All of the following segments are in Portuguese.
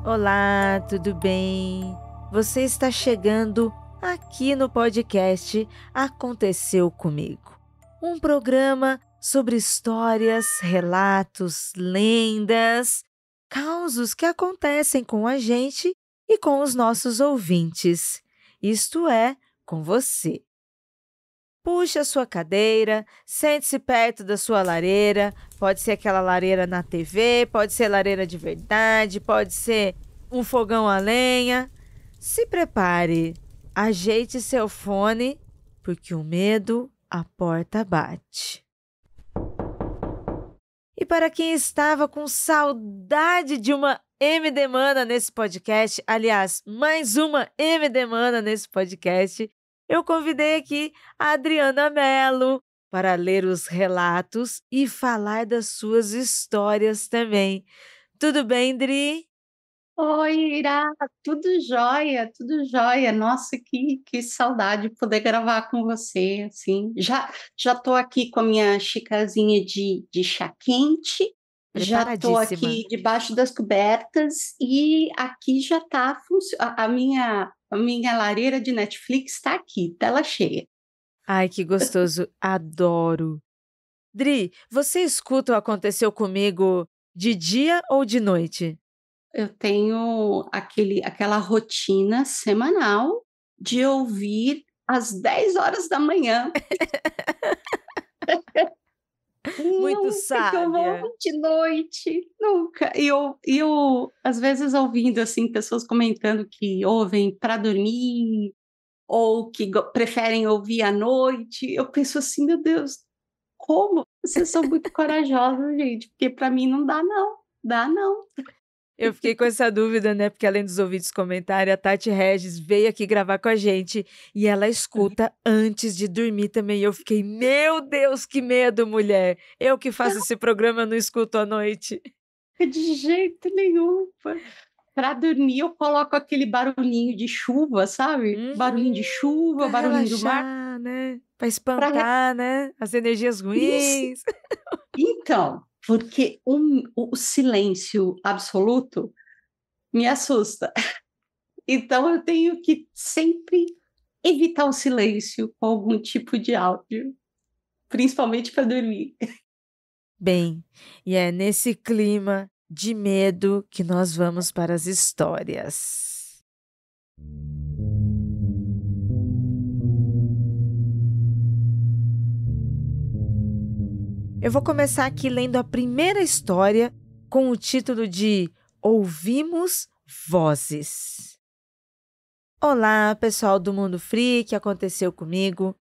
Olá, tudo bem? Você está chegando aqui no podcast Aconteceu Comigo. Um programa sobre histórias, relatos, lendas, causos que acontecem com a gente e com os nossos ouvintes. Isto é, com você. Puxe a sua cadeira, sente-se perto da sua lareira. Pode ser aquela lareira na TV, pode ser lareira de verdade, pode ser um fogão a lenha. Se prepare, ajeite seu fone, porque o medo, a porta bate. E para quem estava com saudade de uma MD Mana nesse podcast, aliás, mais uma MD Mana nesse podcast, eu convidei aqui a Adriana Mello para ler os relatos e falar das suas histórias também. Tudo bem, Dri? Oi, Ira, tudo jóia, tudo jóia. Nossa, que saudade de poder gravar com você, assim. Já tô aqui com a minha xicrazinha de chá quente, já tô Preparadíssima. aqui debaixo das cobertas e aqui já tá a minha lareira de Netflix está aqui, tela cheia. Ai, que gostoso, adoro. Dri, você escuta o Aconteceu Comigo de dia ou de noite? Eu tenho aquela rotina semanal de ouvir às 10 horas da manhã. Muito Nunca que eu vou sábia. de noite, nunca. E eu, às vezes, ouvindo, assim, pessoas comentando que ouvem para dormir ou que preferem ouvir à noite, eu penso assim, meu Deus, como? Vocês são muito corajosos, gente, porque para mim não dá não, dá não. Eu fiquei com essa dúvida, né? Porque além dos ouvintes comentarem, a Tati Regis veio aqui gravar com a gente e ela escuta antes de dormir também. E eu fiquei, meu Deus, que medo, mulher. Eu que faço esse programa, eu não escuto à noite. De jeito nenhum. Para dormir, eu coloco aquele barulhinho de chuva, sabe? Barulhinho de chuva, Pra barulhinho do mar, relaxar, né? Pra para espantar, né? As energias isso. ruins. Então, porque o silêncio absoluto me assusta. Então, eu tenho que sempre evitar o silêncio com algum tipo de áudio, principalmente para dormir. Bem, e é nesse clima de medo que nós vamos para as histórias. Eu vou começar aqui lendo a primeira história com o título de Ouvimos Vozes. Olá, pessoal do Mundo Free, que aconteceu comigo.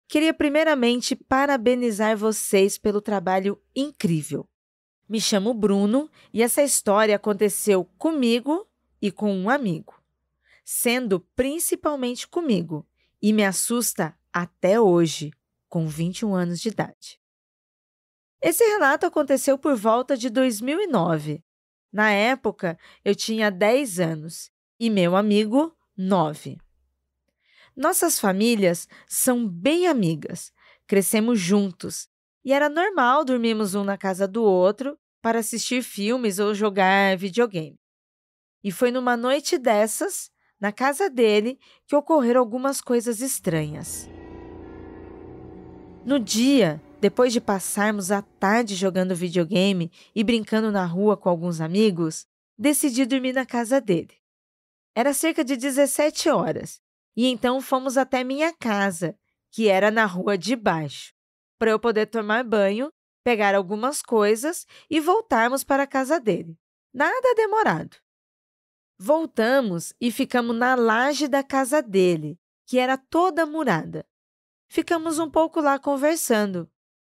Queria primeiramente parabenizar vocês pelo trabalho incrível. Me chamo Bruno e essa história aconteceu comigo e com um amigo, sendo principalmente comigo, e me assusta até hoje, com 21 anos de idade. Esse relato aconteceu por volta de 2009. Na época, eu tinha 10 anos e meu amigo, 9. Nossas famílias são bem amigas, crescemos juntos e era normal dormirmos um na casa do outro para assistir filmes ou jogar videogame. E foi numa noite dessas, na casa dele, que ocorreram algumas coisas estranhas. No dia, depois de passarmos a tarde jogando videogame e brincando na rua com alguns amigos, decidi dormir na casa dele. Era cerca de 17 horas, e então fomos até minha casa, que era na rua de baixo, para eu poder tomar banho, pegar algumas coisas e voltarmos para a casa dele. Nada demorado. Voltamos e ficamos na laje da casa dele, que era toda murada. Ficamos um pouco lá conversando,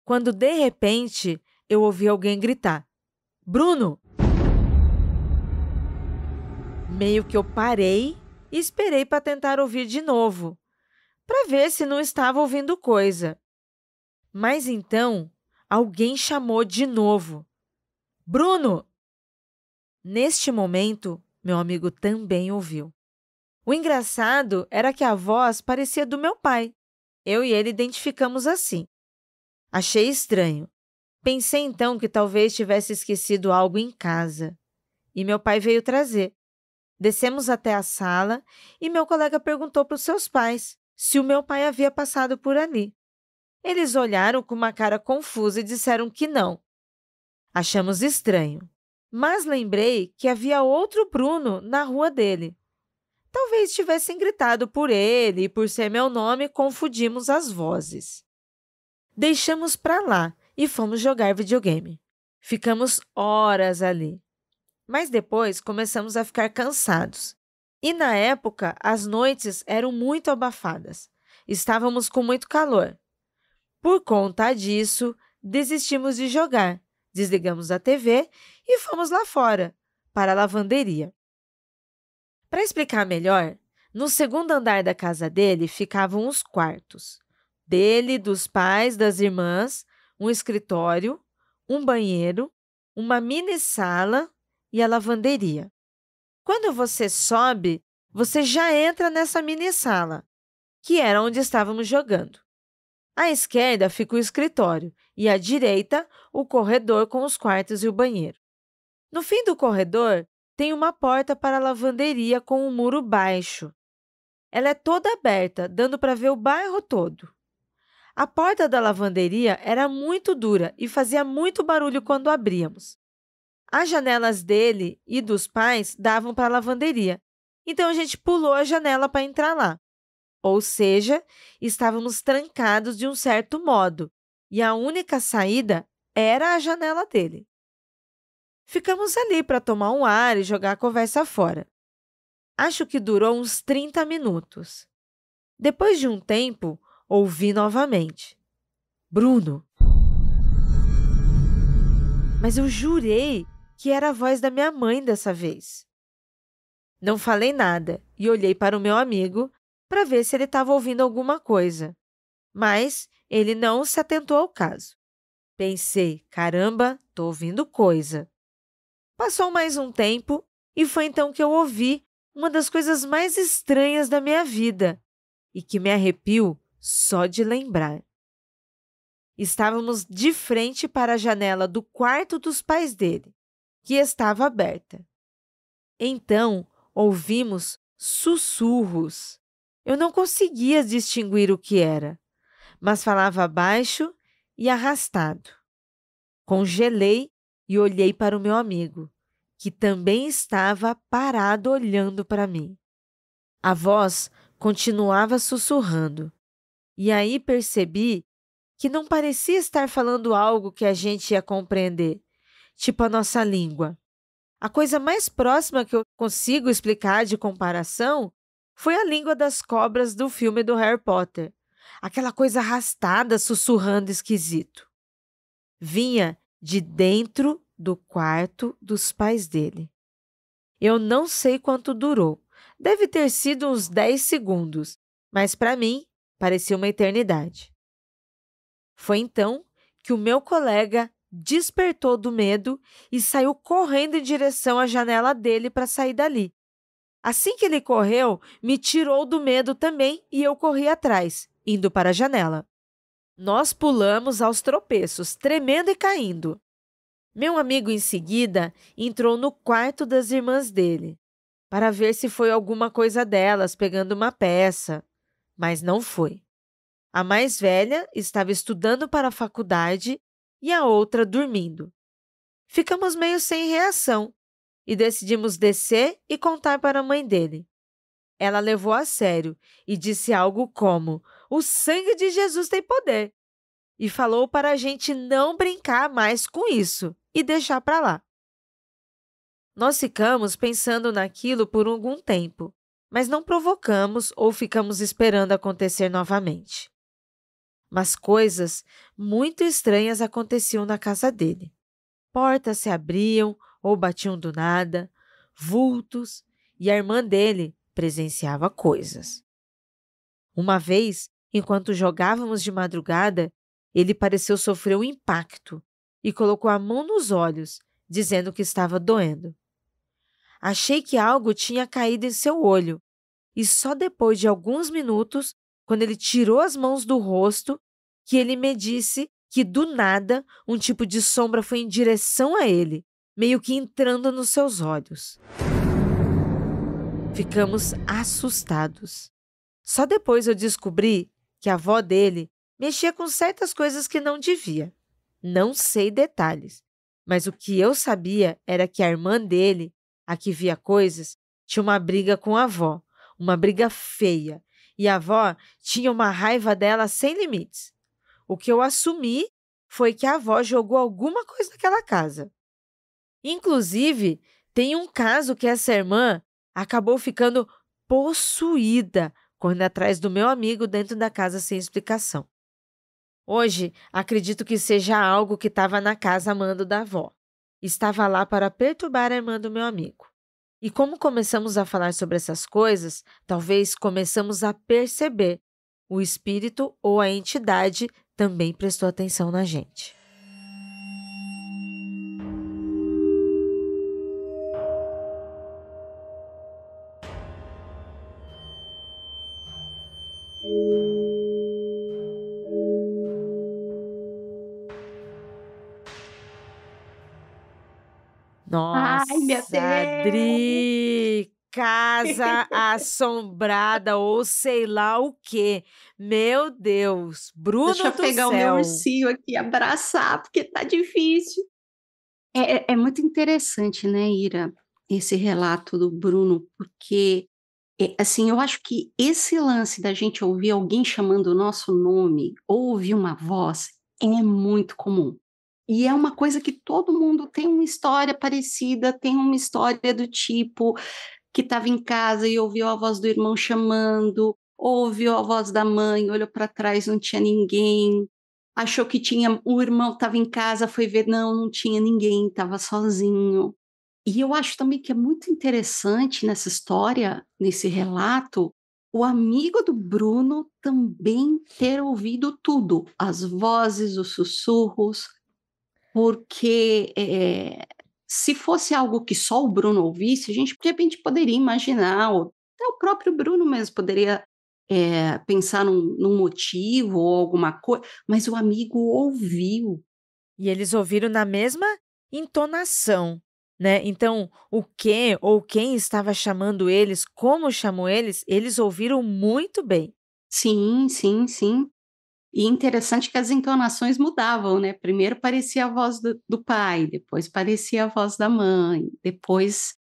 quando de repente eu ouvi alguém gritar: Bruno! Meio que eu parei e esperei para tentar ouvir de novo, para ver se não estava ouvindo coisa. Mas então alguém chamou de novo: Bruno! Neste momento, meu amigo também ouviu. O engraçado era que a voz parecia do meu pai. Eu e ele identificamos assim. Achei estranho. Pensei então que talvez tivesse esquecido algo em casa. E meu pai veio trazer. Descemos até a sala e meu colega perguntou para os seus pais se o meu pai havia passado por ali. Eles olharam com uma cara confusa e disseram que não. Achamos estranho, mas lembrei que havia outro Bruno na rua dele. Talvez tivessem gritado por ele e por ser meu nome, confundimos as vozes. Deixamos para lá e fomos jogar videogame. Ficamos horas ali. Mas depois começamos a ficar cansados. E na época, as noites eram muito abafadas. Estávamos com muito calor. Por conta disso, desistimos de jogar, desligamos a TV e fomos lá fora, para a lavanderia. Para explicar melhor, no segundo andar da casa dele ficavam os quartos. Dele, dos pais, das irmãs, um escritório, um banheiro, uma mini sala e a lavanderia. Quando você sobe, você já entra nessa mini sala, que era onde estávamos jogando. À esquerda fica o escritório e à direita o corredor com os quartos e o banheiro. No fim do corredor tem uma porta para a lavanderia com um muro baixo. Ela é toda aberta, dando para ver o bairro todo. A porta da lavanderia era muito dura e fazia muito barulho quando abríamos. As janelas dele e dos pais davam para a lavanderia, então a gente pulou a janela para entrar lá. Ou seja, estávamos trancados de um certo modo, e a única saída era a janela dele. Ficamos ali para tomar um ar e jogar a conversa fora. Acho que durou uns 30 minutos. Depois de um tempo, ouvi novamente. Bruno. Mas eu jurei que era a voz da minha mãe dessa vez. Não falei nada e olhei para o meu amigo para ver se ele estava ouvindo alguma coisa. Mas ele não se atentou ao caso. Pensei, caramba, estou ouvindo coisa. Passou mais um tempo e foi então que eu ouvi uma das coisas mais estranhas da minha vida e que me arrepio só de lembrar. Estávamos de frente para a janela do quarto dos pais dele, que estava aberta. Então, ouvimos sussurros. Eu não conseguia distinguir o que era, mas falava baixo e arrastado. Congelei e olhei para o meu amigo, que também estava parado olhando para mim. A voz continuava sussurrando, e aí percebi que não parecia estar falando algo que a gente ia compreender, tipo a nossa língua. A coisa mais próxima que eu consigo explicar de comparação foi a língua das cobras do filme do Harry Potter, aquela coisa arrastada, sussurrando esquisito. Vinha de dentro do quarto dos pais dele. Eu não sei quanto durou, deve ter sido uns 10 segundos, mas para mim parecia uma eternidade. Foi então que o meu colega despertou do medo e saiu correndo em direção à janela dele para sair dali. Assim que ele correu, me tirou do medo também e eu corri atrás, indo para a janela. Nós pulamos aos tropeços, tremendo e caindo. Meu amigo, em seguida, entrou no quarto das irmãs dele, para ver se foi alguma coisa delas pegando uma peça, mas não foi. A mais velha estava estudando para a faculdade e a outra dormindo. Ficamos meio sem reação e decidimos descer e contar para a mãe dele. Ela levou a sério e disse algo como: "O sangue de Jesus tem poder", e falou para a gente não brincar mais com isso e deixar para lá. Nós ficamos pensando naquilo por algum tempo, mas não provocamos ou ficamos esperando acontecer novamente. Mas coisas muito estranhas aconteciam na casa dele. Portas se abriam ou batiam do nada, vultos, e a irmã dele presenciava coisas. Uma vez, enquanto jogávamos de madrugada, ele pareceu sofrer um impacto e colocou a mão nos olhos, dizendo que estava doendo. Achei que algo tinha caído em seu olho, e só depois de alguns minutos, quando ele tirou as mãos do rosto, que ele me disse que, do nada, um tipo de sombra foi em direção a ele, meio que entrando nos seus olhos. Ficamos assustados. Só depois eu descobri que a avó dele mexia com certas coisas que não devia. Não sei detalhes, mas o que eu sabia era que a irmã dele, a que via coisas, tinha uma briga com a avó, uma briga feia, e a avó tinha uma raiva dela sem limites. O que eu assumi foi que a avó jogou alguma coisa naquela casa. Inclusive, tem um caso que essa irmã acabou ficando possuída, correndo atrás do meu amigo dentro da casa sem explicação. Hoje, acredito que seja algo que estava na casa amando da avó. Estava lá para perturbar a irmã do meu amigo. E como começamos a falar sobre essas coisas, talvez começamos a perceber. O espírito ou a entidade também prestou atenção na gente. Ai, meu Nossa, Deus! Adri! Casa assombrada ou sei lá o quê. Meu Deus, Deixa Bruno eu do pegar o meu céu. ursinho aqui e abraçar, porque tá difícil. É muito interessante, né, Ira, esse relato do Bruno, porque, assim, eu acho que esse lance da gente ouvir alguém chamando o nosso nome, ou ouvir uma voz, é muito comum. E é uma coisa que todo mundo tem uma história parecida, tem uma história do tipo que estava em casa e ouviu a voz do irmão chamando, ou ouviu a voz da mãe, olhou para trás, não tinha ninguém, achou que tinha, o irmão estava em casa, foi ver, não tinha ninguém, estava sozinho. E eu acho também que é muito interessante nessa história, nesse relato, o amigo do Bruno também ter ouvido tudo, as vozes, os sussurros, porque se fosse algo que só o Bruno ouvisse, a gente de repente poderia imaginar, ou até o próprio Bruno mesmo poderia pensar num motivo ou alguma coisa, mas o amigo ouviu. E eles ouviram na mesma entonação, né? Então, o que ou quem estava chamando eles, como chamou eles ouviram muito bem. Sim, sim, sim. E interessante que as entonações mudavam, né? Primeiro parecia a voz do pai, depois parecia a voz da mãe, depois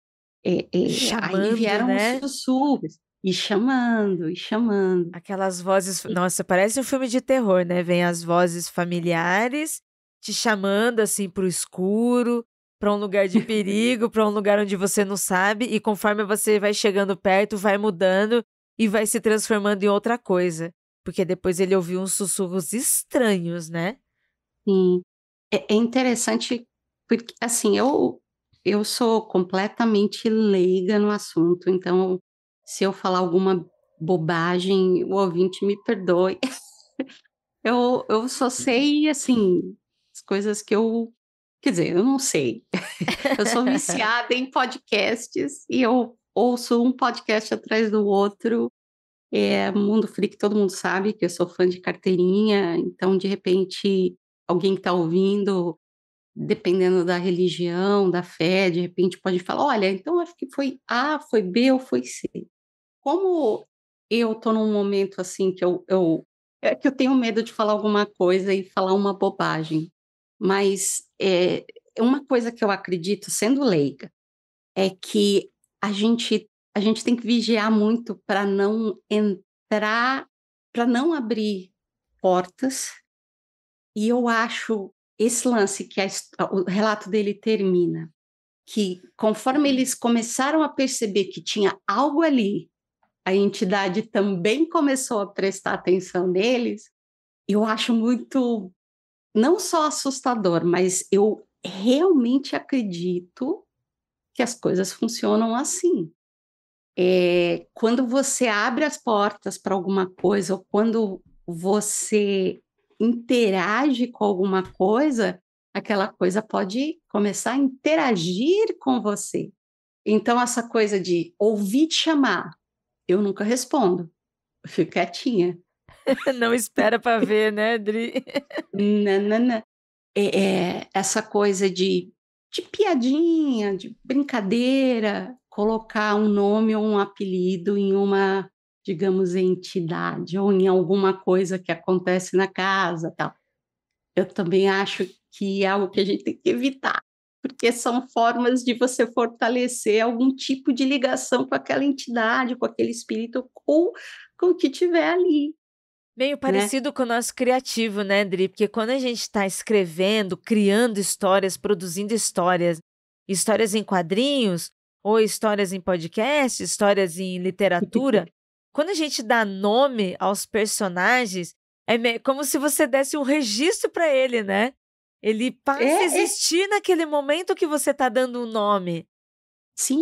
aí Chamando, vieram os né? sussurros, e chamando, e chamando. Aquelas vozes, nossa, parece um filme de terror, né? Vem as vozes familiares te chamando assim para o escuro, para um lugar de perigo, para um lugar onde você não sabe, e conforme você vai chegando perto, vai mudando e vai se transformando em outra coisa. Porque depois ele ouviu uns sussurros estranhos, né? Sim. É interessante, porque assim, eu sou completamente leiga no assunto, então se eu falar alguma bobagem, o ouvinte me perdoe. Eu só sei, assim, as coisas que eu quer dizer, eu não sei. Eu sou viciada em podcasts e eu ouço um podcast atrás do outro. Mundo Freak, todo mundo sabe que eu sou fã de carteirinha, então, de repente, alguém que está ouvindo, dependendo da religião, da fé, de repente pode falar: olha, então acho que foi A, foi B ou foi C. Como eu estou num momento assim é que eu tenho medo de falar alguma coisa e falar uma bobagem, mas uma coisa que eu acredito, sendo leiga, é que a gente tem que vigiar muito para não entrar, para não abrir portas. E eu acho esse lance que o relato dele termina, que conforme eles começaram a perceber que tinha algo ali, a entidade também começou a prestar atenção neles. Eu acho muito, não só assustador, mas eu realmente acredito que as coisas funcionam assim. Quando você abre as portas para alguma coisa, ou quando você interage com alguma coisa, aquela coisa pode começar a interagir com você. Então, essa coisa de ouvir te chamar, eu nunca respondo, eu fico quietinha. Não espera para ver, né, Dri? Nanana. Essa coisa de piadinha, de brincadeira, colocar um nome ou um apelido em uma, digamos, entidade ou em alguma coisa que acontece na casa, tal. Eu também acho que é algo que a gente tem que evitar, porque são formas de você fortalecer algum tipo de ligação com aquela entidade, com aquele espírito ou com o que tiver ali, Meio né? parecido com o nosso criativo, né, Dri? Porque quando a gente está escrevendo, criando histórias, produzindo histórias, histórias em quadrinhos, ou histórias em podcast, histórias em literatura, quando a gente dá nome aos personagens, como se você desse um registro para ele, né? Ele passa a É, existir naquele momento que você está dando um nome. sim,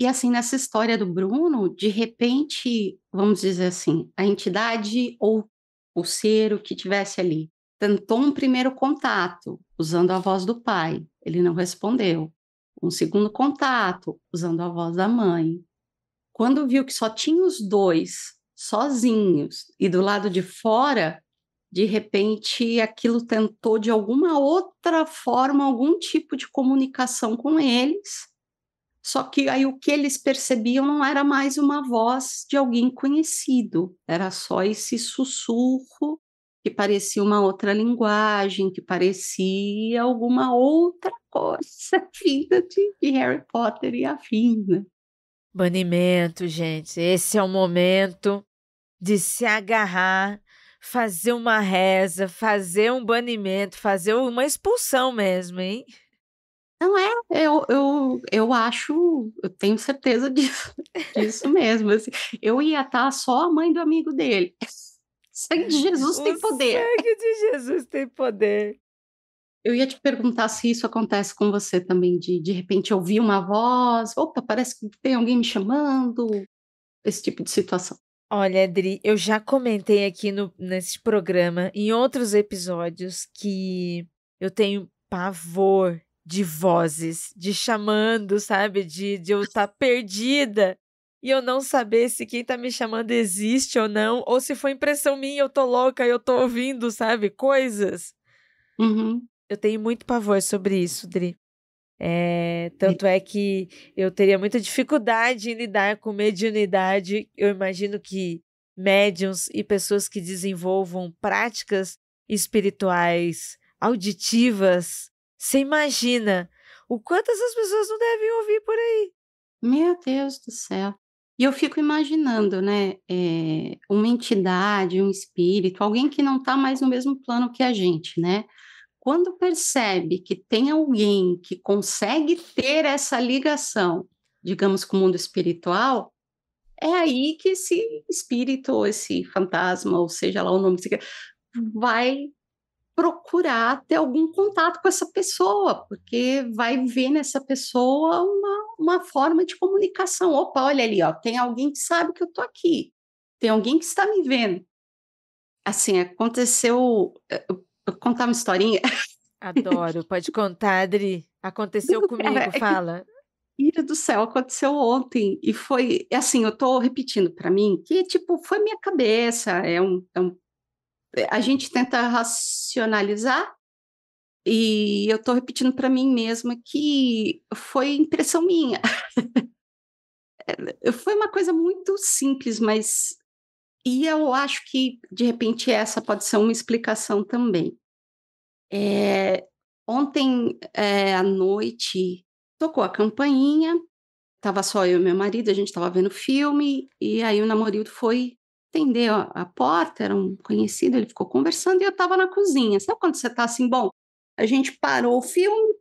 e assim, nessa história do Bruno, de repente, vamos dizer assim, a entidade ou o ser o que tivesse ali tentou um primeiro contato usando a voz do pai, ele não respondeu. Um segundo contato usando a voz da mãe. Quando viu que só tinha os dois sozinhos e do lado de fora, de repente aquilo tentou de alguma outra forma, algum tipo de comunicação com eles. Só que aí o que eles percebiam não era mais uma voz de alguém conhecido, era só esse sussurro que parecia uma outra linguagem, que parecia alguma outra coisa vinda de Harry Potter e afins, né? Banimento, gente. Esse é o momento de se agarrar, fazer uma reza, fazer um banimento, fazer uma expulsão mesmo, hein? Não é, eu acho, eu tenho certeza disso, disso mesmo. Assim, eu ia estar só a mãe do amigo dele. Sangue de Jesus O tem poder. sangue de Jesus tem poder. Eu ia te perguntar se isso acontece com você também, de repente ouvir uma voz, opa, parece que tem alguém me chamando, esse tipo de situação. Olha, Adri, eu já comentei aqui nesse programa, em outros episódios, que eu tenho pavor de vozes, de chamando, sabe? De eu estar perdida e eu não saber se quem tá me chamando existe ou não, ou se foi impressão minha, eu tô louca, eu tô ouvindo, sabe? Coisas. Uhum. Eu tenho muito pavor sobre isso, Dri. Tanto é que eu teria muita dificuldade em lidar com mediunidade. Eu imagino que médiums e pessoas que desenvolvam práticas espirituais auditivas, você imagina o quanto essas pessoas não devem ouvir por aí. Meu Deus do céu. E eu fico imaginando, né, uma entidade, um espírito, alguém que não está mais no mesmo plano que a gente, né? Quando percebe que tem alguém que consegue ter essa ligação, digamos, com o mundo espiritual, é aí que esse espírito, ou esse fantasma, ou seja lá o nome que você quer, vai procurar ter algum contato com essa pessoa, porque vai ver nessa pessoa uma forma de comunicação. Opa, olha ali, ó, tem alguém que sabe que eu tô aqui, tem alguém que está me vendo. Assim, aconteceu. Eu contar uma historinha. Adoro. Pode contar, Adri. Aconteceu Cara, comigo, é que, fala. ira do céu, aconteceu ontem e foi assim. Eu tô repetindo para mim que, tipo, foi minha cabeça. A gente tenta racionalizar. E eu estou repetindo para mim mesma que foi impressão minha. Foi uma coisa muito simples, mas e eu acho que de repente essa pode ser uma explicação também. Ontem à noite tocou a campainha, estava só eu e meu marido, a gente estava vendo filme e aí o namorado foi atender a porta, era um conhecido, ele ficou conversando e eu estava na cozinha. Sabe quando você está assim, bom, a gente parou o filme,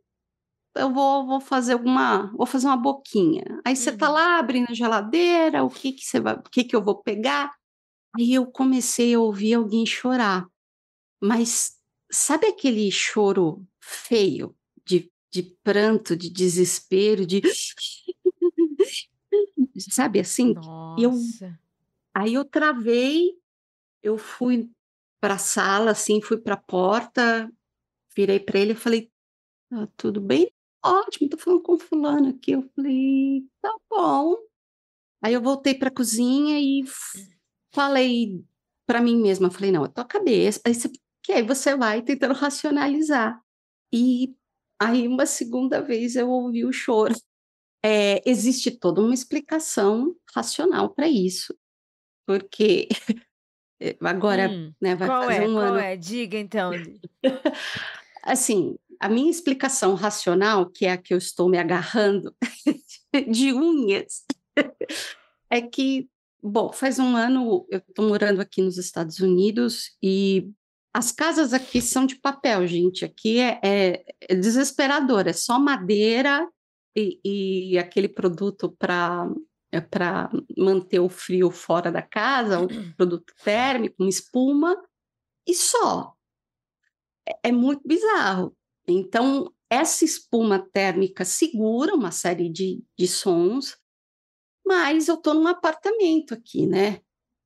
eu vou fazer uma boquinha. Aí você tá Uhum. lá abrindo a geladeira, o que que eu vou pegar? Aí eu comecei a ouvir alguém chorar, mas sabe aquele choro feio de pranto, de desespero, de sabe assim? E eu Nossa. aí eu travei, eu fui para a sala assim, fui para a porta, virei para ele e falei: "Tá tudo bem? Ótimo, tô falando com fulano aqui". Eu falei: "Tá bom". Aí eu voltei para a cozinha e falei para mim mesma, falei: "Não, é tua cabeça". Que aí você vai tentando racionalizar. E aí uma segunda vez eu ouvi o choro. existe toda uma explicação racional para isso, porque agora, né, vai Qual fazer é? um Qual ano. é? Diga então. Assim, a minha explicação racional, que é a que eu estou me agarrando de unhas, é que, bom, faz um ano eu estou morando aqui nos Estados Unidos e as casas aqui são de papel, gente. Aqui é desesperador, é só madeira e aquele produto para manter o frio fora da casa, o produto térmico, uma espuma, e só. É muito bizarro. Então, essa espuma térmica segura uma série de sons, mas eu estou num apartamento aqui, né?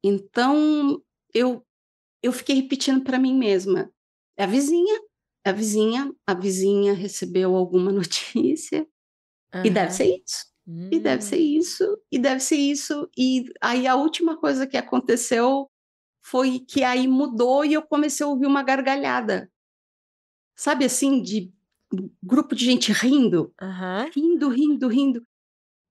Então, eu, eu fiquei repetindo para mim mesma: é a vizinha, é a vizinha, a vizinha recebeu alguma notícia, e deve Aham. ser isso, e deve ser isso, e deve ser isso. E aí a última coisa que aconteceu foi que aí mudou e eu comecei a ouvir uma gargalhada, sabe assim, de grupo de gente rindo, Aham. rindo, rindo, rindo.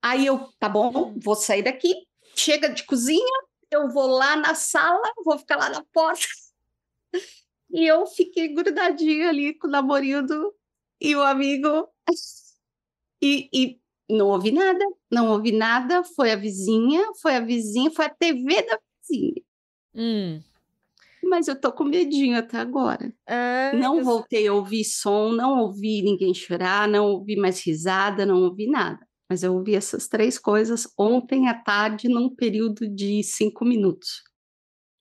Aí eu, tá bom, Hum. vou sair daqui, chega de cozinha, eu vou lá na sala, vou ficar lá na porta. E eu fiquei grudadinha ali com o namorado e o amigo. E não ouvi nada, não ouvi nada. Foi a vizinha, foi a TV da vizinha. Hum. Mas eu tô com medinho até agora. Ai, Não Deus. voltei a ouvir som, não ouvi ninguém chorar, não ouvi mais risada, não ouvi nada. Mas eu ouvi essas três coisas ontem à tarde, num período de 5 minutos.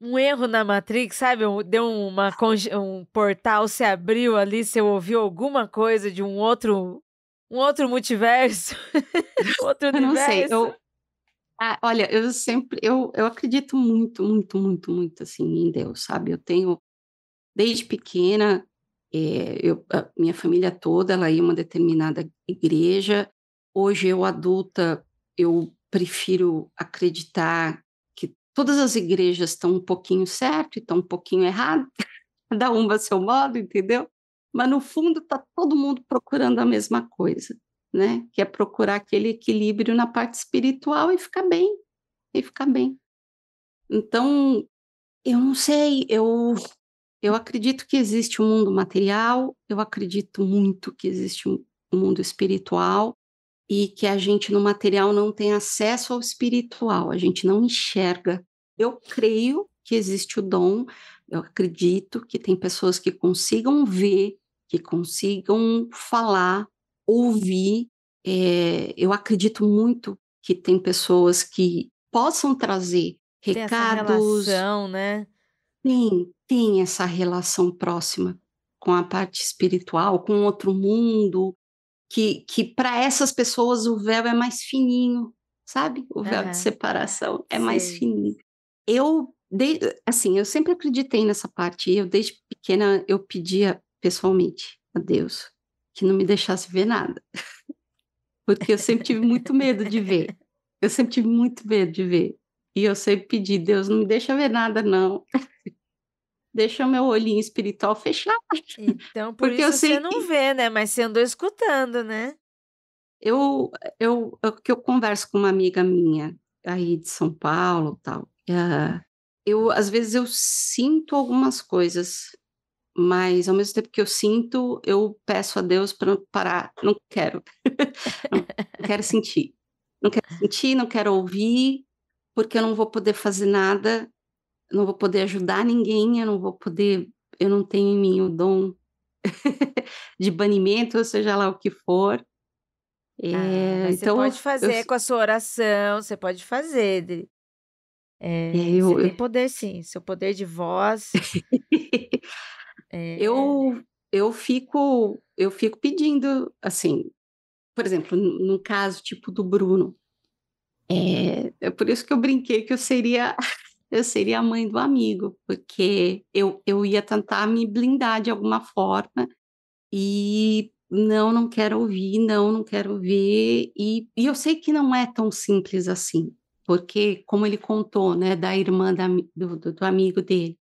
Um erro na Matrix, sabe? Deu um portal se abriu ali, você ouviu alguma coisa de um outro multiverso, outro Eu não sei, universo. olha, eu acredito muito, muito, muito, muito, assim, em Deus, sabe? Eu tenho, desde pequena, a minha família toda, ela ia a uma determinada igreja. Hoje, eu adulta, eu prefiro acreditar que todas as igrejas estão um pouquinho certo e estão um pouquinho errado, cada uma a seu modo, entendeu? Mas, no fundo, está todo mundo procurando a mesma coisa, né? Que é procurar aquele equilíbrio na parte espiritual e ficar bem, e ficar bem. Então, eu não sei, eu acredito que existe um mundo material, eu acredito muito que existe um mundo espiritual e que a gente no material não tem acesso ao espiritual, a gente não enxerga. Eu creio que existe o dom, eu acredito que tem pessoas que consigam ver, que consigam falar, ouvir. Eu acredito muito que tem pessoas que possam trazer Tem essa recados. relação, né? Tem essa relação próxima com a parte espiritual, com outro mundo, que para essas pessoas o véu é mais fininho, sabe? O véu de Aham, separação é mais sei. fininho. Eu, assim, eu sempre acreditei nessa parte. Eu, desde pequena, eu pedia pessoalmente a Deus que não me deixasse ver nada, porque eu sempre tive muito medo de ver. Eu sempre tive muito medo de ver. E eu sempre pedi: Deus, não me deixa ver nada, não. Deixa o meu olhinho espiritual fechado, Então, por porque eu isso você sei não que vê, né? Mas você andou escutando, né? que eu converso com uma amiga minha aí de São Paulo, tal. Às vezes eu sinto algumas coisas, mas ao mesmo tempo que eu sinto, eu peço a Deus para parar. Não quero, não quero sentir, não quero sentir, não quero ouvir, porque eu não vou poder fazer nada, não vou poder ajudar ninguém, eu não tenho em mim o dom de banimento, ou seja lá o que for. Ah, mas você Então, pode fazer com a sua oração, você pode fazer. Você eu, tem poder, sim. Seu poder de voz. É, eu fico pedindo, assim, por exemplo, no caso tipo do Bruno, é por isso que eu brinquei que eu seria a mãe do amigo, porque eu ia tentar me blindar de alguma forma e não quero ouvir, não quero ver, e eu sei que não é tão simples assim, porque como ele contou, né, da irmã do amigo dele,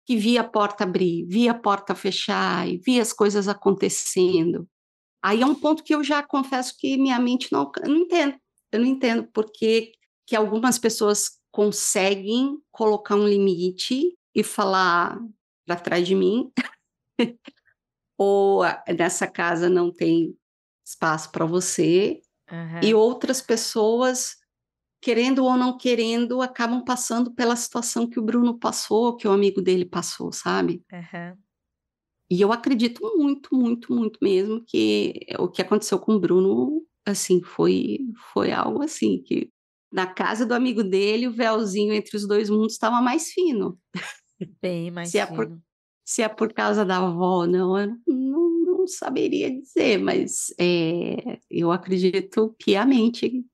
que via a porta abrir, via a porta fechar e via as coisas acontecendo. Aí é um ponto que eu já confesso que minha mente eu não entendo. Eu não entendo porque que algumas pessoas conseguem colocar um limite e falar para trás de mim, ou nessa casa não tem espaço para você, e Aham, outras pessoas, querendo ou não querendo, acabam passando pela situação que o Bruno passou, que o amigo dele passou, sabe? aham. E eu acredito muito, muito, muito mesmo que o que aconteceu com o Bruno, assim, foi algo assim, que na casa do amigo dele, o véuzinho entre os dois mundos estava mais fino. Bem Se mais é por, fino. se é por causa da avó ou não, eu não saberia dizer, mas eu acredito piamente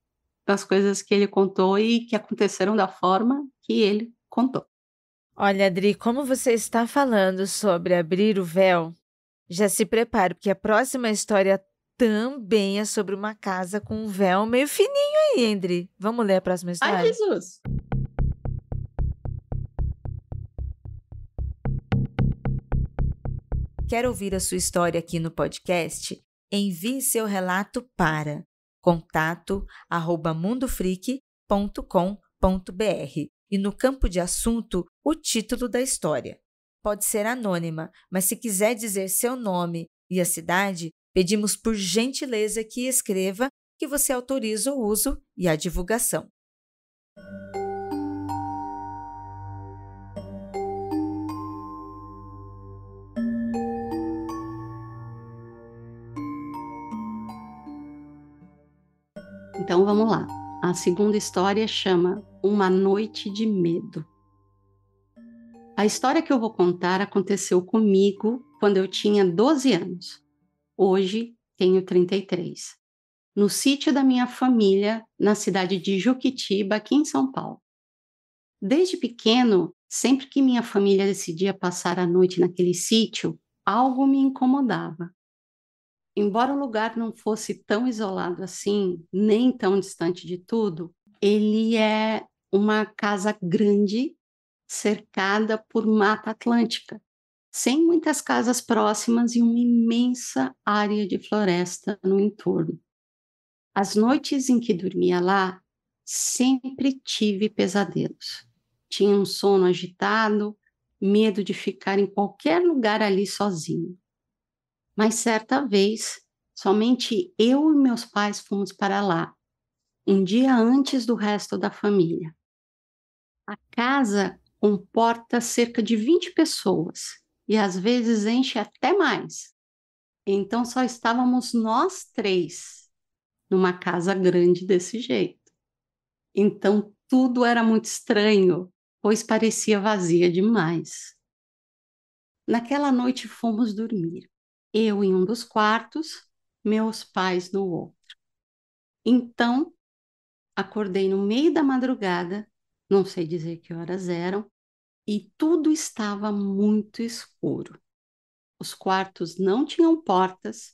nas coisas que ele contou e que aconteceram da forma que ele contou. Olha, Adri, como você está falando sobre abrir o véu, já se prepare, porque a próxima história também é sobre uma casa com um véu meio fininho aí, Adri. Vamos ler a próxima Ai, história? Jesus! Quer ouvir a sua história aqui no podcast? Envie seu relato para contato@mundofreak.com.br e no campo de assunto, o título da história. Pode ser anônima, mas se quiser dizer seu nome e a cidade, pedimos por gentileza que escreva que você autoriza o uso e a divulgação. Então vamos lá. A segunda história chama Uma Noite de Medo. A história que eu vou contar aconteceu comigo quando eu tinha 12 anos. Hoje tenho 33. No sítio da minha família, na cidade de Juquitiba, aqui em São Paulo. Desde pequeno, sempre que minha família decidia passar a noite naquele sítio, algo me incomodava. Embora o lugar não fosse tão isolado assim, nem tão distante de tudo, ele é uma casa grande, cercada por Mata Atlântica, sem muitas casas próximas e uma imensa área de floresta no entorno. As noites em que dormia lá, sempre tive pesadelos. Tinha um sono agitado, medo de ficar em qualquer lugar ali sozinho. Mas certa vez, somente eu e meus pais fomos para lá, um dia antes do resto da família. A casa comporta cerca de 20 pessoas e às vezes enche até mais. Então só estávamos nós três numa casa grande desse jeito. Então tudo era muito estranho, pois parecia vazia demais. Naquela noite fomos dormir. Eu em um dos quartos, meus pais no outro. Então, acordei no meio da madrugada, não sei dizer que horas eram, e tudo estava muito escuro. Os quartos não tinham portas,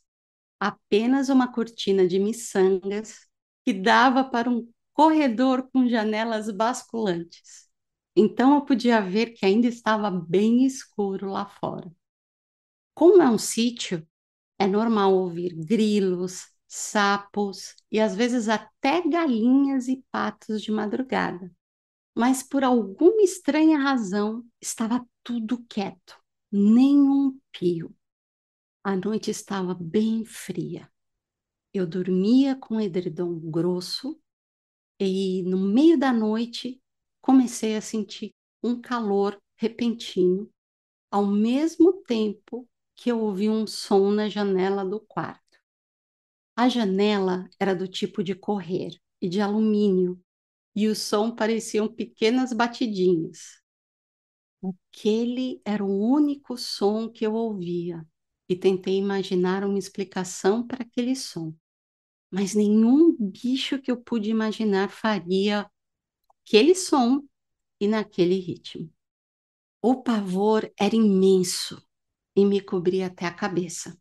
apenas uma cortina de miçangas que dava para um corredor com janelas basculantes. Então eu podia ver que ainda estava bem escuro lá fora. Como é um sítio, é normal ouvir grilos, sapos e às vezes até galinhas e patos de madrugada. Mas por alguma estranha razão estava tudo quieto, nenhum pio. A noite estava bem fria. Eu dormia com um edredom grosso e no meio da noite comecei a sentir um calor repentino, ao mesmo tempo que eu ouvi um som na janela do quarto. A janela era do tipo de correr e de alumínio, e o som pareciam pequenas batidinhas. Aquele era o único som que eu ouvia, e tentei imaginar uma explicação para aquele som. Mas nenhum bicho que eu pude imaginar faria aquele som e naquele ritmo. O pavor era imenso e me cobria até a cabeça,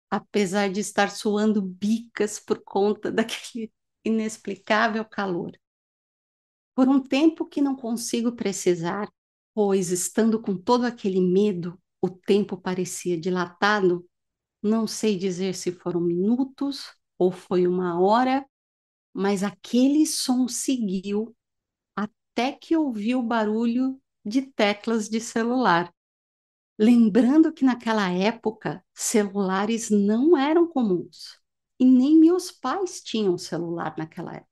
apesar de estar suando bicas por conta daquele inexplicável calor. Por um tempo que não consigo precisar, pois estando com todo aquele medo, o tempo parecia dilatado, Não sei dizer se foram minutos ou foi uma hora, mas aquele som seguiu até que ouvi o barulho de teclas de celular. Lembrando que naquela época celulares não eram comuns e nem meus pais tinham celular naquela época.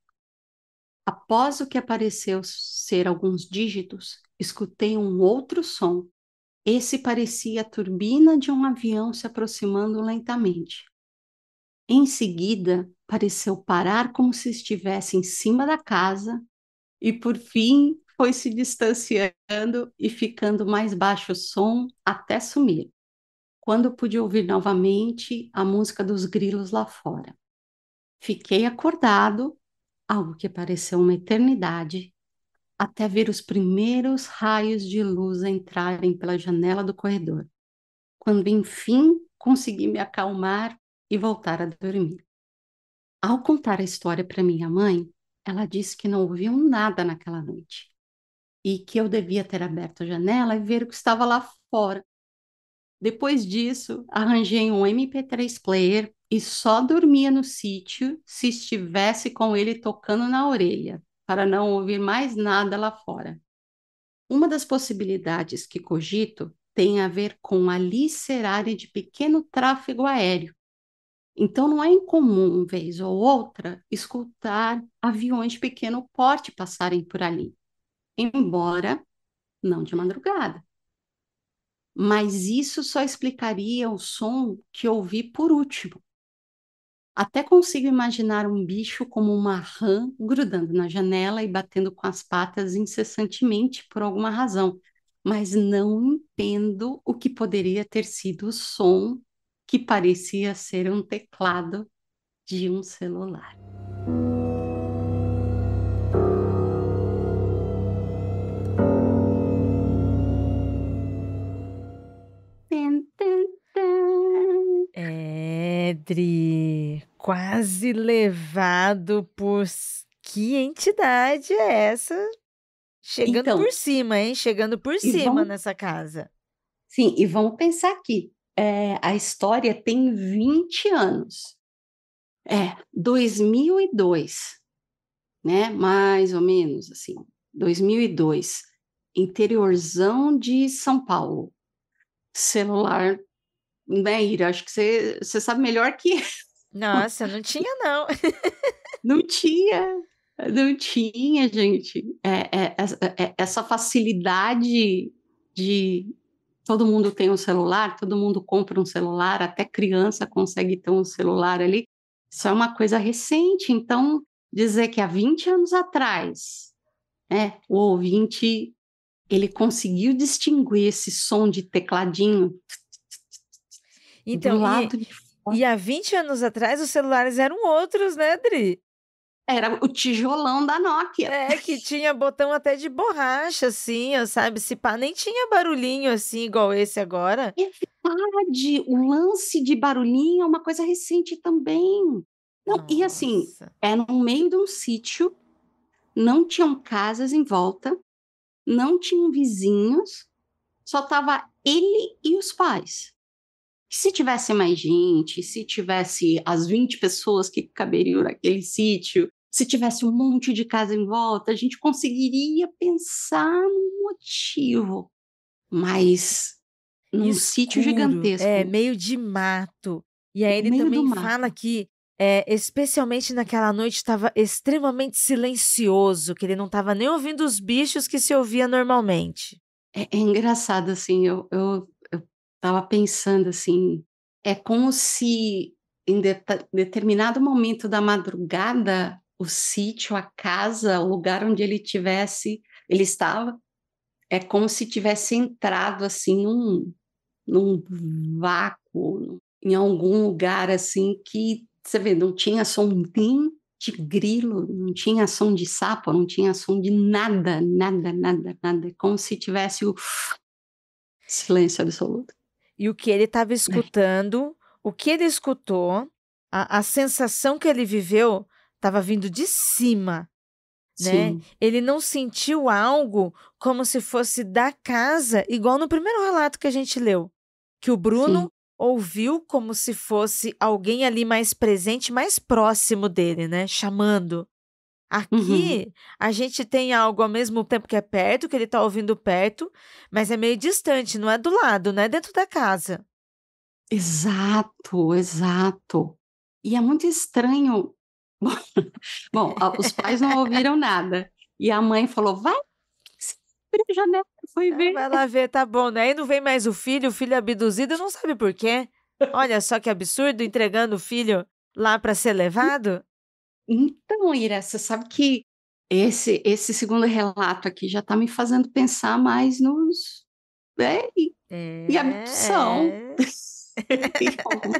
Após o que apareceu ser alguns dígitos, escutei um outro som. Esse parecia a turbina de um avião se aproximando lentamente. Em seguida, pareceu parar como se estivesse em cima da casa e, por fim, foi se distanciando e ficando mais baixo o som até sumir. Quando pude ouvir novamente a música dos grilos lá fora. Fiquei acordado, algo que pareceu uma eternidade, até ver os primeiros raios de luz entrarem pela janela do corredor, quando enfim consegui me acalmar e voltar a dormir. Ao contar a história para minha mãe, ela disse que não ouviu nada naquela noite e que eu devia ter aberto a janela e ver o que estava lá fora. Depois disso, arranjei um MP3 player e só dormia no sítio se estivesse com ele tocando na orelha, para não ouvir mais nada lá fora. Uma das possibilidades que cogito tem a ver com ali ser área de pequeno tráfego aéreo. Então, não é incomum, vez ou outra, escutar aviões de pequeno porte passarem por ali, embora não de madrugada. Mas isso só explicaria o som que ouvi por último. Até consigo imaginar um bicho como uma rã grudando na janela e batendo com as patas incessantemente por alguma razão, mas não entendo o que poderia ter sido o som que parecia ser um teclado de um celular. Tan, tan, tan. Dri, quase levado por... Que entidade é essa? Chegando por Então, cima, hein? Chegando por e cima vamos, nessa casa. sim, e vamos pensar aqui. A história tem 20 anos. 2002, né? Mais ou menos assim, 2002, interiorzão de São Paulo. Celular, né, Ira? Acho que você sabe melhor que eu. Nossa, não tinha não. Não tinha, não tinha, gente. Essa facilidade de todo mundo tem um celular, todo mundo compra um celular, até criança consegue ter um celular ali. Isso é uma coisa recente. Então, dizer que há 20 anos atrás, né, o ouvinte ele conseguiu distinguir esse som de tecladinho do Então, lado de fora. e há 20 anos atrás os celulares eram outros, né, Dri? Era o tijolão da Nokia. Que tinha botão até de borracha, assim, ó, sabe? Se pá, nem tinha barulhinho assim, igual esse agora. É verdade, o lance de barulhinho é uma coisa recente também. Não, e assim, Nossa. é no meio de um sítio, não tinham casas em volta, não tinham vizinhos, só tava ele e os pais. Se tivesse mais gente, se tivesse as 20 pessoas que caberiam naquele sítio, se tivesse um monte de casa em volta, a gente conseguiria pensar no motivo. Mas num sítio Escuro, gigantesco, meio de mato. E aí no ele meio do também fala mato. que, especialmente naquela noite, estava extremamente silencioso, que ele não estava nem ouvindo os bichos que se ouvia normalmente. É engraçado, assim, eu estava pensando, assim, é como se em determinado momento da madrugada, o sítio, a casa, o lugar onde ele estava, é como se tivesse entrado, assim, num vácuo, em algum lugar, assim, que, você vê, não tinha som nem de grilo, não tinha som de sapo, não tinha som de nada, nada, nada, nada. É como se tivesse o silêncio absoluto. E o que ele estava Ai, escutando, o que ele escutou, a sensação que ele viveu estava vindo de cima, né? sim, Ele não sentiu algo como se fosse da casa, igual no primeiro relato que a gente leu, que o Bruno sim, ouviu como se fosse alguém ali mais presente, mais próximo dele, né? Chamando. Uhum. Aqui, a gente tem algo ao mesmo tempo que é perto, que ele tá ouvindo perto, mas é meio distante, não é do lado, não é dentro da casa. Exato, exato. E é muito estranho. Bom, os pais não ouviram nada. E a mãe falou: vai, se abriu a janela, foi Ah, ver. vai lá ver, tá bom, né? Aí não vem mais o filho abduzido, não sabe por quê. Olha só que absurdo, entregando o filho lá para ser levado. Então, Ira, você sabe que esse segundo relato aqui já está me fazendo pensar mais em abdução, É, é. em algum-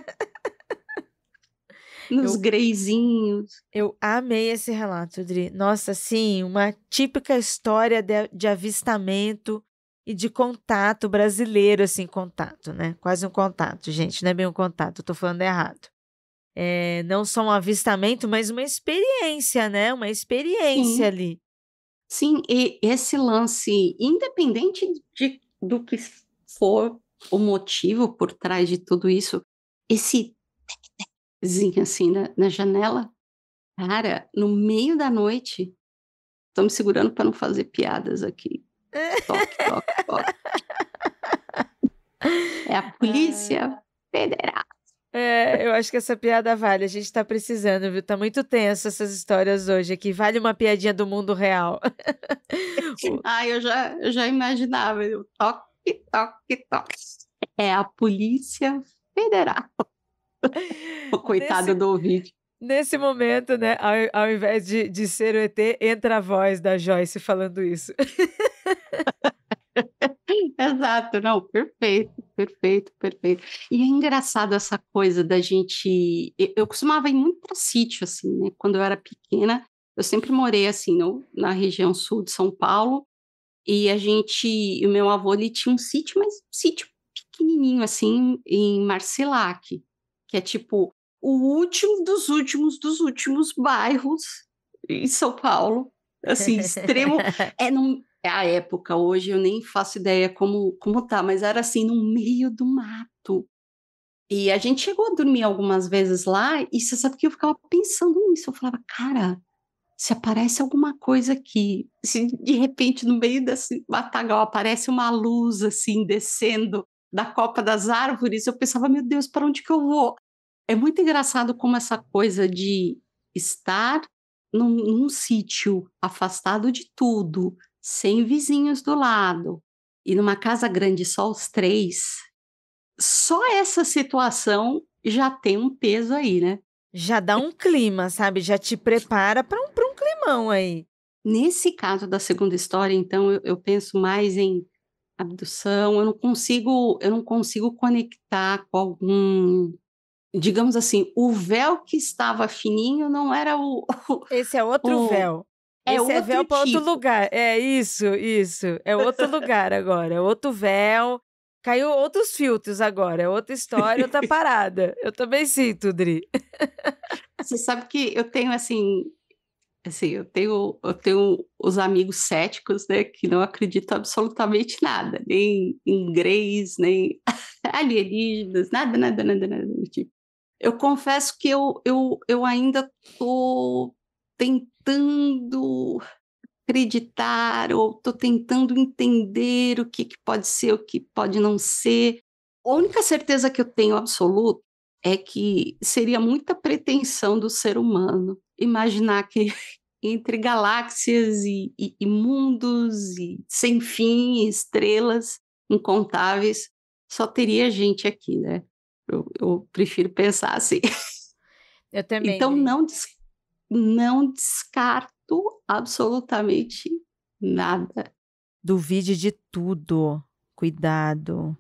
nos Eu, greyzinhos. eu amei esse relato, Dri. Nossa, sim, uma típica história de avistamento e de contato brasileiro, assim, contato, né? Quase um contato, gente, não é bem um contato, eu tô falando errado. É, não só um avistamento, mas uma experiência, né? Uma experiência Sim, ali. sim, e esse lance, independente do que for o motivo por trás de tudo isso, esse zinho assim na janela, cara, no meio da noite, estou me segurando para não fazer piadas aqui. Toque, toque, toque. É a Polícia Federal. É, eu acho que essa piada vale. A gente tá precisando, viu? Tá muito tenso essas histórias hoje aqui. Vale uma piadinha do mundo real. O- Ah, eu já imaginava. Toque, toque, toque. É a Polícia Federal. O coitado Nesse, do ouvinte. nesse momento, né? Ao invés de ser o ET, entra a voz da Joyce falando isso. Exato, não, perfeito, perfeito, perfeito. E é engraçado essa coisa da gente. Eu costumava ir muito para sítio, assim, né? Quando eu era pequena, eu sempre morei, assim, na região sul de São Paulo. E o meu avô, ele tinha um sítio, mas um sítio pequenininho, assim, em Marcilac, que é tipo o último dos últimos bairros em São Paulo, assim, extremo, não, é a época, hoje eu nem faço ideia como tá, mas era assim, no meio do mato. E a gente chegou a dormir algumas vezes lá, e você sabe que eu ficava pensando nisso, eu falava, cara, se aparece alguma coisa aqui, se de repente no meio desse matagal aparece uma luz assim descendo da copa das árvores, eu pensava, meu Deus, para onde que eu vou? É muito engraçado como essa coisa de estar num sítio afastado de tudo, sem vizinhos do lado, e numa casa grande só os três, só essa situação já tem um peso aí, né? Já dá um clima, sabe? Já te prepara para um climão aí. Nesse caso da segunda história, então, eu penso mais em abdução, eu não consigo conectar com algum, digamos assim, o véu que estava fininho não era Esse é outro o véu. é Esse é outro véu para outro tipo. lugar. É isso, isso. É outro lugar agora. É outro véu. Caiu outros filtros agora. É outra história, outra parada. Eu também sinto, Dri. Você sabe que eu tenho assim, eu tenho os amigos céticos, né, que não acreditam absolutamente nada, nem em greys, nem alienígenas, nada, nada, nada, nada do tipo. Eu confesso que eu ainda estou tentando acreditar, ou estou tentando entender o que pode ser, o que pode não ser. A única certeza que eu tenho absoluta é que seria muita pretensão do ser humano imaginar que entre galáxias e mundos e sem fim, estrelas incontáveis, só teria gente aqui, né? Eu prefiro pensar assim. Eu também, Então, Dri. não descarto absolutamente nada. Duvide de tudo. Cuidado.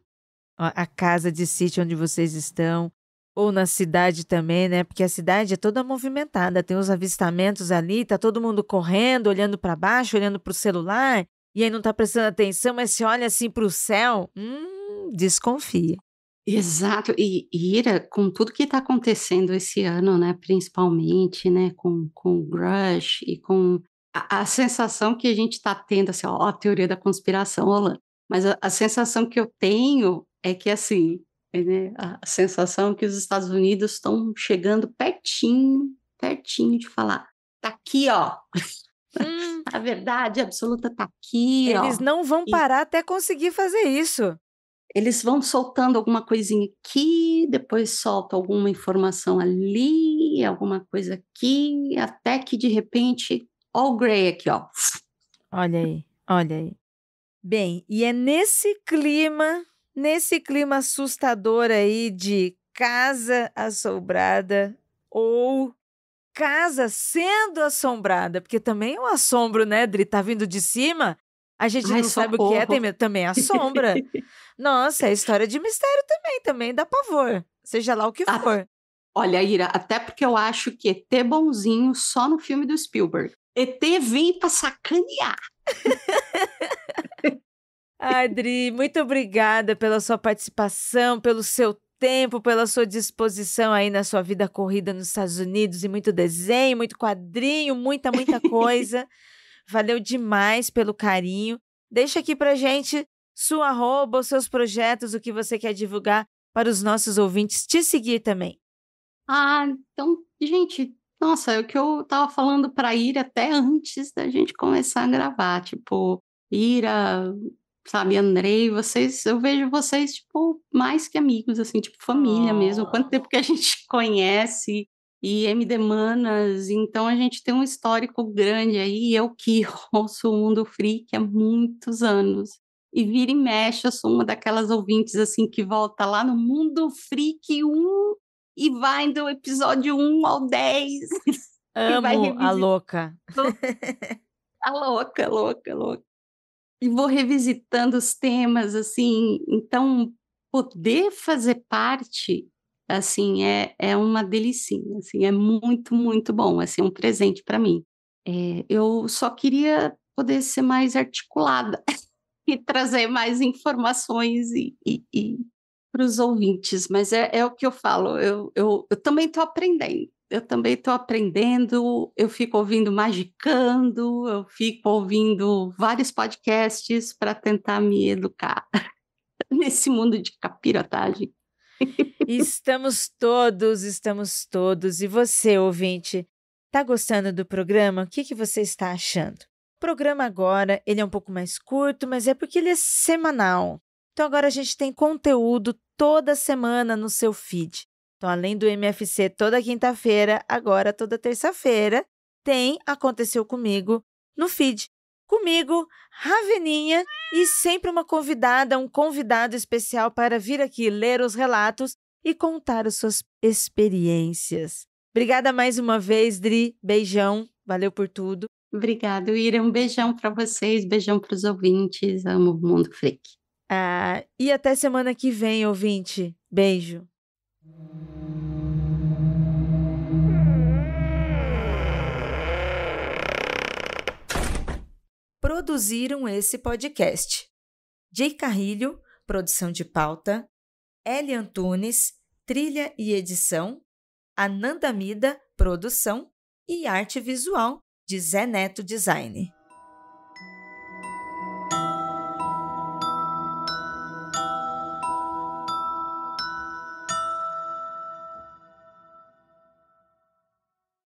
A casa de sítio onde vocês estão. Ou na cidade também, né? Porque a cidade é toda movimentada. Tem os avistamentos ali, tá todo mundo correndo, olhando para baixo, olhando para o celular. E aí não tá prestando atenção, mas se olha assim para o céu, desconfia. Exato, e Ira, com tudo que está acontecendo esse ano, né, principalmente, né, com o Rush e com a sensação que a gente está tendo, assim, ó, a teoria da conspiração rolando, mas a sensação que eu tenho é que, assim, né? A sensação que os Estados Unidos estão chegando pertinho de falar. Tá aqui, ó. A verdade absoluta tá aqui, Eles ó. não vão E parar até conseguir fazer isso. eles vão soltando alguma coisinha aqui, depois soltam alguma informação ali, alguma coisa aqui, até que de repente, ó o Grey aqui, ó. Olha aí, olha aí. Bem, e é nesse clima assustador aí de casa assombrada ou casa sendo assombrada, porque também é um assombro, né, Dri? Tá vindo de cima, a gente Ai, não sabe o que é, socorro. também assombra. Nossa, é história de mistério também dá pavor, seja lá o que Ah, for. olha, Ira, até porque eu acho que ET bonzinho só no filme do Spielberg. ET vem pra sacanear. Adri, muito obrigada pela sua participação, pelo seu tempo, pela sua disposição aí na sua vida corrida nos Estados Unidos e muito desenho, muito quadrinho, muita coisa. Valeu demais pelo carinho. Deixa aqui pra gente sua arroba, os seus projetos, o que você quer divulgar para os nossos ouvintes te seguir também. Ah, então, gente, nossa, é o que eu tava falando pra Ira até antes da gente começar a gravar, tipo, Ira, sabe, Andrei, vocês, eu vejo vocês, tipo, mais que amigos, assim, tipo, família mesmo. Quanto tempo que a gente conhece e MD Manas, então a gente tem um histórico grande aí, eu que ouço o Mundo Freak há muitos anos. E vira e mexe, eu sou uma daquelas ouvintes, assim, que volta lá no Mundo Freak 1 e vai do episódio 1 ao 10 e vai Amo a revisitando. louca. A louca, louca, louca. E vou revisitando os temas, assim, então poder fazer parte, assim, é uma delicinha, assim, é muito, muito bom, assim, um presente para mim. Eu só queria poder ser mais articulada e trazer mais informações para os ouvintes, mas é o que eu falo, eu também estou aprendendo. Eu também estou aprendendo, eu fico ouvindo Magicando, eu fico ouvindo vários podcasts para tentar me educar nesse mundo de capirotagem. Estamos todos. E você, ouvinte, tá gostando do programa? O que você está achando? O programa agora, ele é um pouco mais curto, mas é porque ele é semanal. Então agora a gente tem conteúdo toda semana no seu feed. Então, além do MFC toda quinta-feira, agora toda terça-feira, tem Aconteceu Comigo no feed. Comigo, Raveninha, e sempre uma convidada, um convidado especial para vir aqui ler os relatos e contar as suas experiências. Obrigada mais uma vez, Dri. Beijão. Valeu por tudo. Obrigada, Ira. Um beijão para vocês, beijão para os ouvintes. Amo o Mundo Freak. E até semana que vem, ouvinte. Beijo. Produziram esse podcast: Jay Carrilho, produção de pauta; Eli Antunes, trilha e edição; Ananda Mida, produção e arte visual de Zé Neto Design.